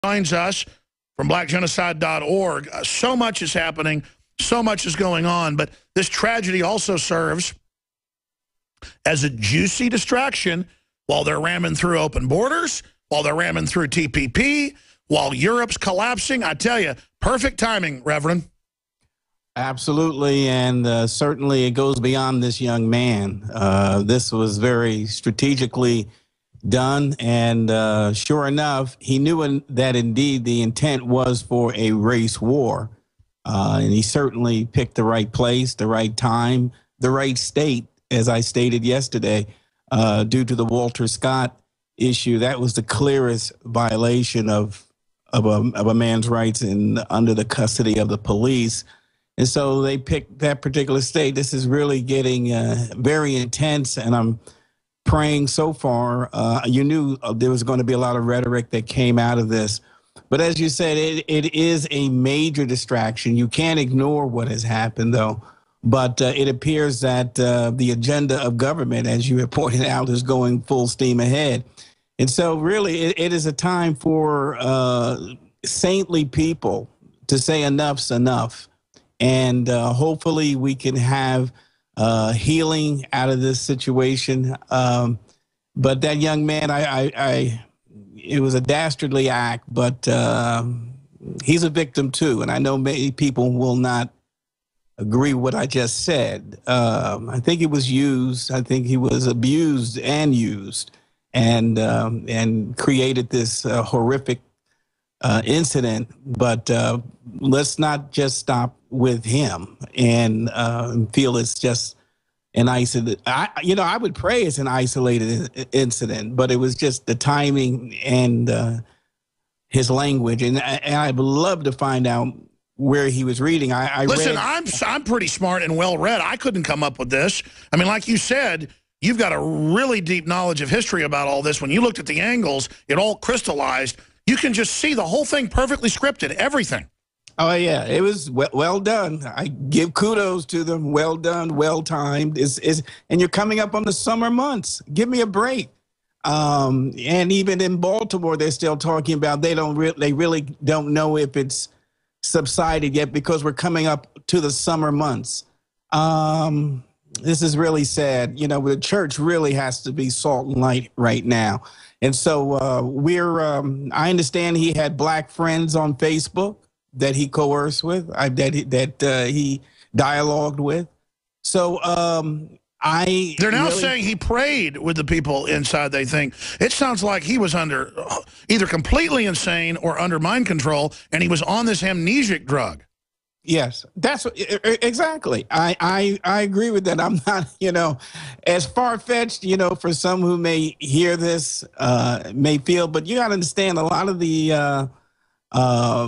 Finds us from blackgenocide.org. So much is happening. So much is going on. But this tragedy also serves as a juicy distraction while they're ramming through open borders, while they're ramming through TPP, while Europe's collapsing. I tell you, perfect timing, Reverend. Absolutely, and certainly it goes beyond this young man. This was very strategically done, and sure enough, he knew that indeed the intent was for a race war, and he certainly picked the right place, the right time, the right state, as I stated yesterday, due to the Walter Scott issue. That was the clearest violation of a man's rights under the custody of the police. And so they picked that particular state. This is really getting very intense, and I'm praying so far. You knew there was going to be a lot of rhetoric that came out of this. But as you said, it is a major distraction. You can't ignore what has happened, though. But it appears that the agenda of government, as you have pointed out, is going full steam ahead. And so really, it is a time for saintly people to say enough's enough. And hopefully we can have healing out of this situation. But that young man, it was a dastardly act, but he's a victim too. And I know many people will not agree with what I just said. I think he was used. I think he was abused and used, and created this horrific incident. But let's not just stop with him and feel it's just an isolated. I would pray it's an isolated incident, but it was just the timing and his language, and I'd love to find out where he was reading. Listen, I'm pretty smart and well read. I couldn't come up with this. I mean, like you said, you've got a really deep knowledge of history about all this. When you looked at the angles, it all crystallized. You can just see the whole thing perfectly scripted, everything. Oh, yeah, it was well done. I give kudos to them. Well done, well timed. And you're coming up on the summer months. Give me a break. And even in Baltimore, they're still talking about they really don't know if it's subsided yet because we're coming up to the summer months. This is really sad. You know, the church really has to be salt and light right now. And so I understand he had black friends on Facebook that he coerced with, that he dialogued with. So they're now saying he prayed with the people inside, they think. It sounds like he was under either completely insane or under mind control, and he was on this amnesic drug. Yes, that's exactly. I agree with that. I'm not, as far-fetched, for some who may hear this, may feel, but you got to understand a lot of the,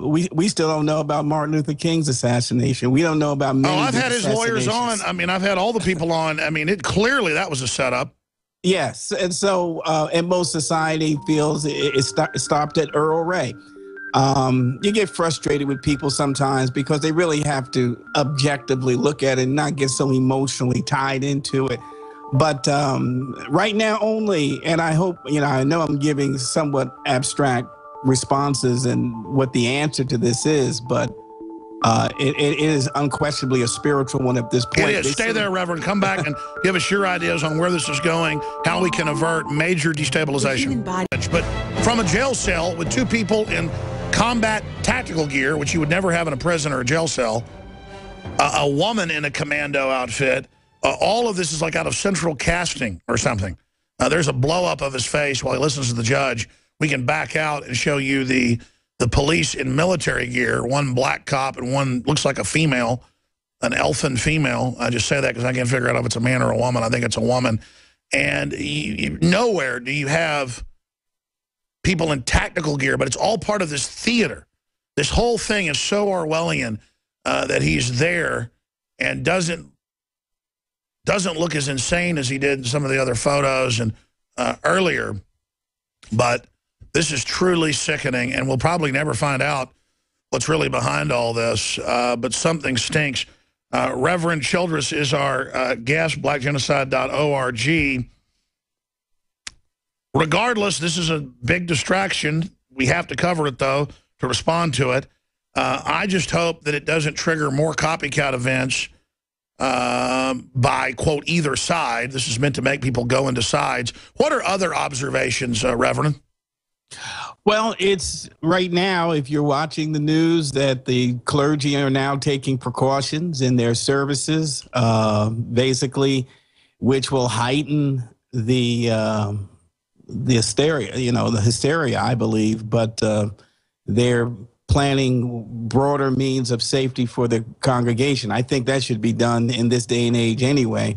we still don't know about Martin Luther King's assassination. We don't know about many I've had his lawyers on. I mean, I've had all the people on. I mean, clearly that was a setup. Yes, and so, and most society feels it stopped at Earl Ray. You get frustrated with people sometimes because they really have to objectively look at it and not get so emotionally tied into it. But right now only, and I hope, I know I'm giving somewhat abstract responses and what the answer to this is, but it is unquestionably a spiritual one at this point. It is. Stay there, Reverend. Come back and give us your ideas on where this is going, how we can avert major destabilization. But from a jail cell with two people in combat tactical gear, which you would never have in a prison or a jail cell, a woman in a commando outfit, all of this is like out of central casting or something. There's a blow-up of his face while he listens to the judge. We can back out and show you the police in military gear, one black cop and one looks like a female, an elfin female. I just say that because I can't figure out if it's a man or a woman. I think it's a woman. And nowhere do you have people in tactical gear, but it's all part of this theater. This whole thing is so Orwellian that he's there and doesn't look as insane as he did in some of the other photos and earlier. But this is truly sickening, and we'll probably never find out what's really behind all this, but something stinks. Reverend Childress is our guest, blackgenocide.org. Regardless, this is a big distraction. We have to cover it, though, to respond to it. I just hope that it doesn't trigger more copycat events by, quote, either side. This is meant to make people go into sides. What are other observations, Reverend? Well, it's right now, if you're watching the news, that the clergy are now taking precautions in their services, basically, which will heighten the hysteria, I believe. But they're planning broader means of safety for the congregation. I think that should be done in this day and age anyway.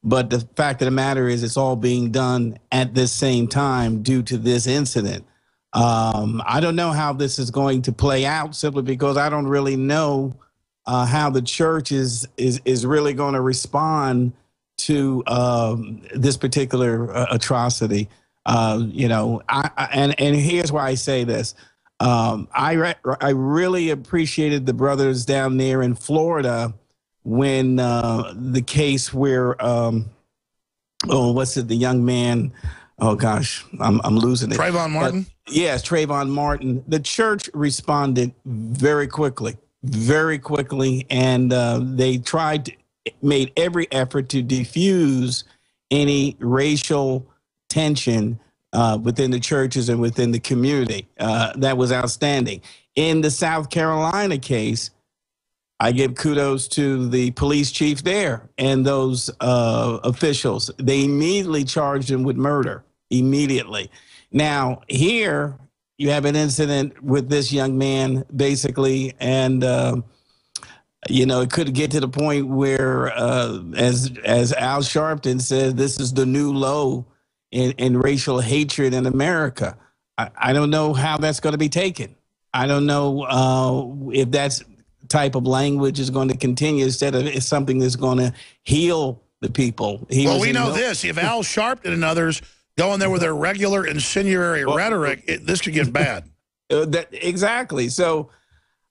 But the fact of the matter is it's all being done at this same time due to this incident. I don't know how this is going to play out, simply because I don't really know how the church is really going to respond to this particular atrocity. And here's why I say this. I really appreciated the brothers down there in Florida when the case where, the young man, oh gosh, I'm losing it. Trayvon Martin? Yes, Trayvon Martin. The church responded very quickly, and they made every effort to defuse any racial tension within the churches and within the community. That was outstanding. In the South Carolina case, I give kudos to the police chief there and those officials. They immediately charged him with murder, immediately. Now, here you have an incident with this young man, basically, and, it could get to the point where, as Al Sharpton says, this is the new low in racial hatred in America. I don't know how that's going to be taken. I don't know if that's type of language is going to continue instead of it's something that's going to heal the people. Well, we know this. If Al Sharpton and others go in there with their regular incendiary rhetoric, this could get bad. Exactly. So,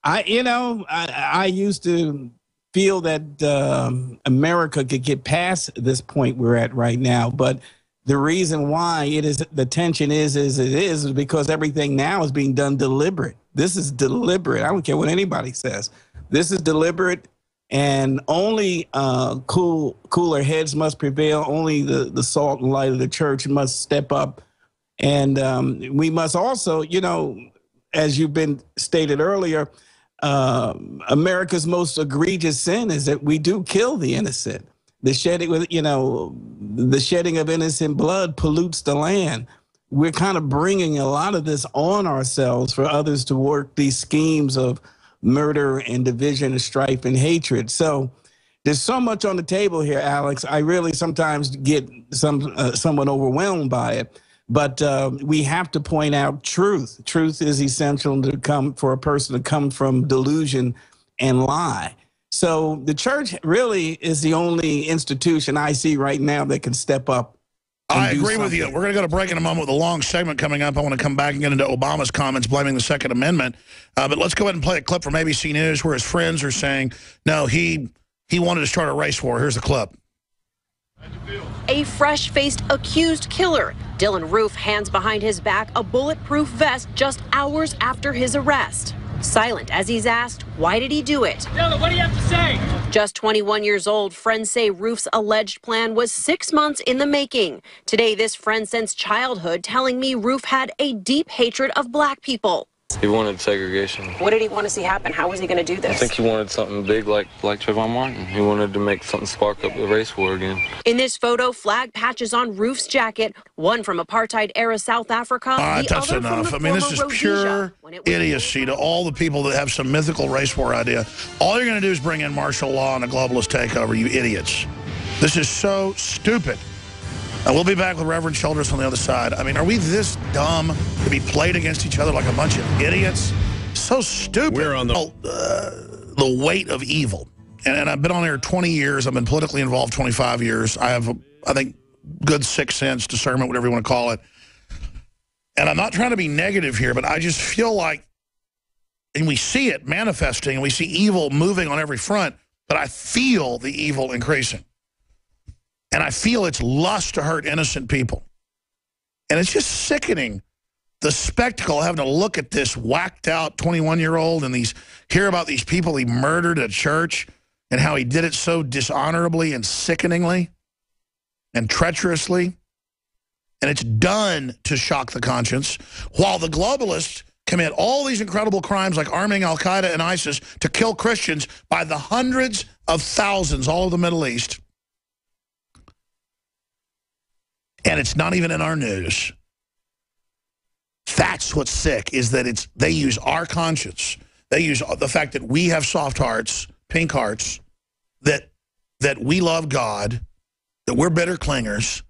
I used to feel that America could get past this point we're at right now, but the reason why the tension is because everything now is being done deliberate. This is deliberate. I don't care what anybody says. This is deliberate, and only cooler heads must prevail. Only the salt and light of the church must step up. And we must also, as you've been stated earlier, America's most egregious sin is that we do kill the innocent. The shedding of innocent blood pollutes the land. We're kind of bringing a lot of this on ourselves for others to work these schemes of murder and division and strife and hatred. So there's so much on the table here, Alex. I really sometimes get somewhat overwhelmed by it. But we have to point out truth. Truth is essential for a person to come from delusion and lie. So the church really is the only institution I see right now that can step up. I agree with you. We're going to go to break in a moment with a long segment coming up. I want to come back and get into Obama's comments blaming the Second Amendment. But let's go ahead and play a clip from ABC News where his friends are saying, no, he wanted to start a race war. Here's the clip. A fresh-faced accused killer. Dylann Roof hands behind his back a bulletproof vest just hours after his arrest. Silent as he's asked, why did he do it? Dylann, what do you have to say? Just 21 years old, friends say Roof's alleged plan was 6 months in the making. Today, this friend since childhood telling me Roof had a deep hatred of black people. He wanted segregation. What did he want to see happen? How was he going to do this? I think he wanted something big like Trayvon Martin. He wanted to make something spark up the race war again. In this photo, flag patches on Roof's jacket, one from apartheid-era South Africa, All right, that's enough. I mean, this is pure idiocy to all the people that have some mythical race war idea. All you're going to do is bring in martial law and a globalist takeover, you idiots. This is so stupid. We'll be back with Reverend Childress on the other side. I mean, are we this dumb to be played against each other like a bunch of idiots? So stupid. We're on the weight of evil. And I've been on here 20 years. I've been politically involved 25 years. I have, I think, good sixth sense, discernment, whatever you want to call it. And I'm not trying to be negative here, but I just feel like, and we see it manifesting, and we see evil moving on every front, but I feel the evil increasing. And I feel it's lust to hurt innocent people. And it's just sickening the spectacle of having to look at this whacked out 21-year-old and hear about these people he murdered at church and how he did it so dishonorably and sickeningly and treacherously. And it's done to shock the conscience, while the globalists commit all these incredible crimes like arming Al-Qaeda and ISIS to kill Christians by the hundreds of thousands all over the Middle East. And it's not even in our news. That's what's sick, is that they use our conscience. They use the fact that we have soft hearts, pink hearts, that we love God, that we're bitter clingers,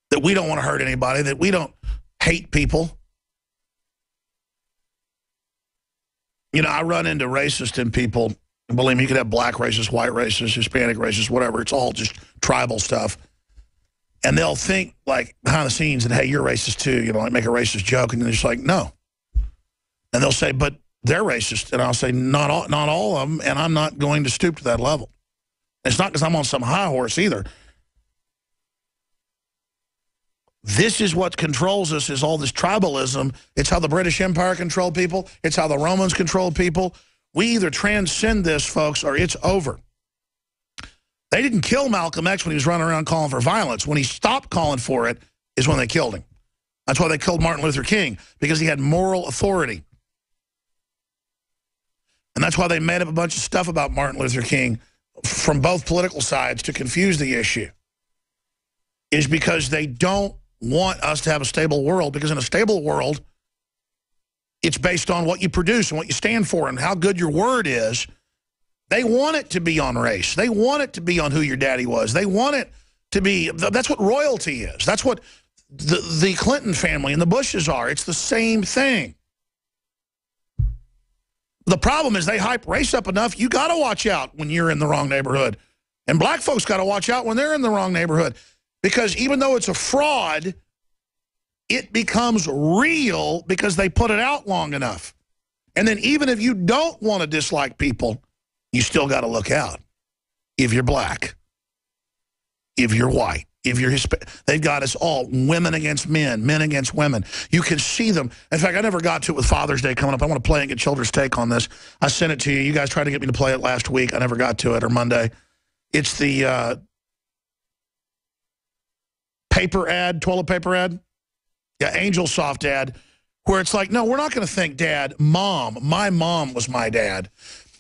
that we don't want to hurt anybody, that we don't hate people. You know, I run into racist in people. Believe me, you could have black racists, white racists, Hispanic racists, whatever. It's all just tribal stuff. And they'll think, like, behind the scenes, and, hey, you're racist too, you know, like make a racist joke. And they're just like, no. And they'll say, but they're racist. And I'll say, not all of them, and I'm not going to stoop to that level. It's not because I'm on some high horse either. This is what controls us, is all this tribalism. It's how the British Empire controlled people. It's how the Romans controlled people. We either transcend this, folks, or it's over. They didn't kill Malcolm X when he was running around calling for violence. When he stopped calling for it is when they killed him. That's why they killed Martin Luther King, because he had moral authority. And that's why they made up a bunch of stuff about Martin Luther King from both political sides to confuse the issue, is because they don't want us to have a stable world, because in a stable world, it's based on what you produce and what you stand for and how good your word is. They want it to be on race. They want it to be on who your daddy was. They want it to be, that's what royalty is. That's what the Clinton family and the Bushes are. It's the same thing. The problem is they hype race up enough, you got to watch out when you're in the wrong neighborhood. And black folks got to watch out when they're in the wrong neighborhood. Because even though it's a fraud, it becomes real because they put it out long enough. And then even if you don't want to dislike people, you still got to look out. If you're black, if you're white, if you're Hispanic, they've got us all, women against men, men against women. You can see them. In fact, I never got to it with Father's Day coming up. I want to play and get Children's take on this. I sent it to you. You guys tried to get me to play it last week. I never got to it, or Monday. It's the paper ad, toilet paper ad. Yeah, Angel Soft ad, where it's like, no, we're not going to think dad, mom. My mom was my dad.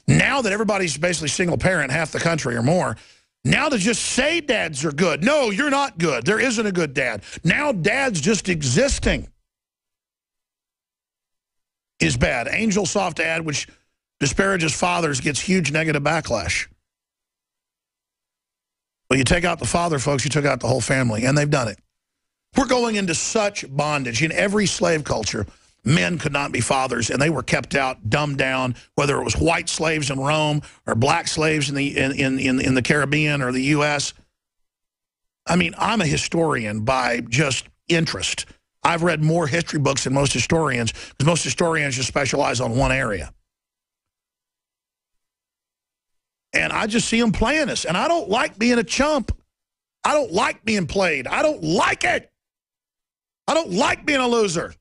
Now that everybody's basically single parent, half the country or more, now to just say dads are good. No, you're not good. There isn't a good dad. Now dad's just existing is bad. Angel Soft ad, which disparages fathers, gets huge negative backlash. Well, you take out the father, folks, you took out the whole family, and they've done it. We're going into such bondage. In every slave culture, men could not be fathers, and they were kept out, dumbed down, whether it was white slaves in Rome or black slaves in the Caribbean or the U.S. I mean, I'm a historian by just interest. I've read more history books than most historians, because most historians just specialize on one area. And I just see them playing us, and I don't like being a chump. I don't like being played. I don't like it. I don't like being a loser.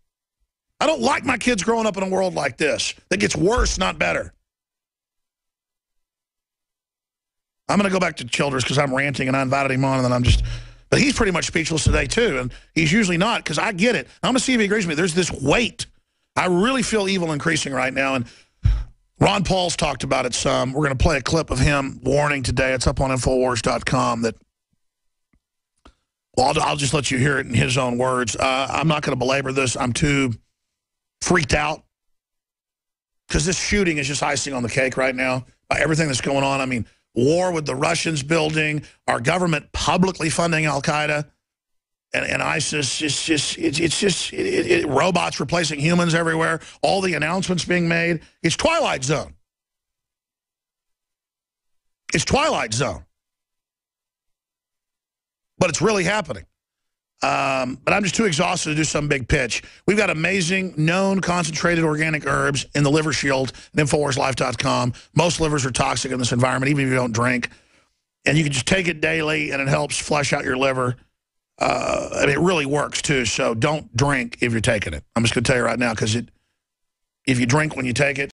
I don't like my kids growing up in a world like this that gets worse, not better. I'm going to go back to Childers because I'm ranting and I invited him on, and then but he's pretty much speechless today too, and he's usually not, because I get it. I'm going to see if he agrees with me. There's this weight. I really feel evil increasing right now, and Ron Paul's talked about it some. We're going to play a clip of him warning today. It's up on Infowars.com that, well, I'll just let you hear it in his own words. I'm not going to belabor this. I'm too freaked out because this shooting is just icing on the cake right now. Everything that's going on. I mean, war with the Russians building, our government publicly funding Al-Qaeda and ISIS. It's just robots replacing humans everywhere. All the announcements being made. It's Twilight Zone. It's Twilight Zone. But it's really happening. But I'm just too exhausted to do some big pitch. We've got amazing, known, concentrated organic herbs in the Liver Shield at InfoWarsLife.com. Most livers are toxic in this environment, even if you don't drink. And you can just take it daily, and it helps flush out your liver. I mean, it really works, too. So don't drink if you're taking it. I'm just going to tell you right now, because if you drink when you take it,